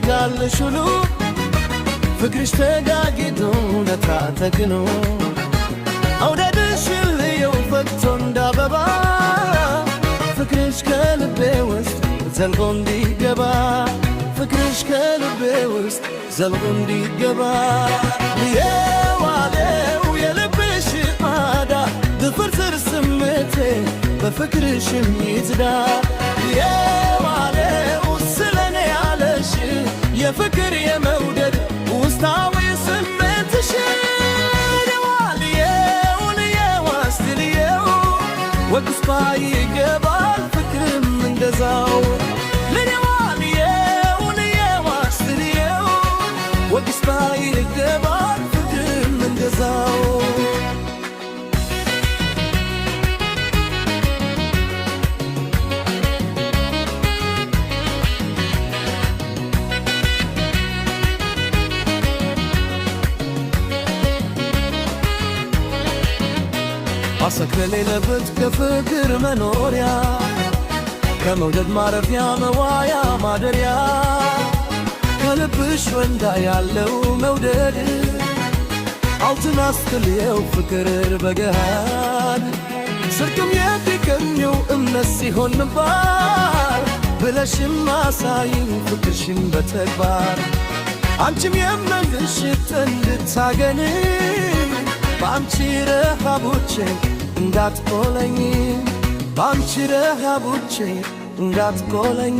ያረጋልሽ ሁሉ ፍቅርሽ ተጋጊዶ ነታተክኖ አውደድሽ ልየው ፈክቶ እንዳበባ ፍቅርሽ ከልቤ ውስጥ ዘልቆ እንዲገባ ፍቅርሽ ከልቤ ውስጥ ዘልቆ እንዲገባ የዋለው የልብሽ ማዳ ድፍርትር ስሜቴ በፍቅርሽም ይዝዳ የዋለው ስለኔ ያለሽ የፍቅር የመውደድ ውስጣዊ ስሜትሽ የዋልየውን የዋስትልየው ወግስባ ይገባል ፍቅርም እንደዛው ለኔዋልየውን የዋስትልየው ወግስባ ይገባል ፍቅርም እንደዛው አሰክ በሌለበት ከፍቅር መኖሪያ ከመውደድ ማረፊያ መዋያ ማደሪያ ከልብሽ ወንዳ ያለው መውደድ አውትናስትልየው ፍቅር በገሃድ ስርቅም የፊከኘው እምነት ሲሆን ንባር ብለሽም አሳይኝ ፍቅርሽን በተግባር አንቺም የመንግሽት እንድታገኝ በአንቺ ረሃቦቼ እንዳትቆለኝ በአንቺ ረሃቦቼ እንዳትቆለኝ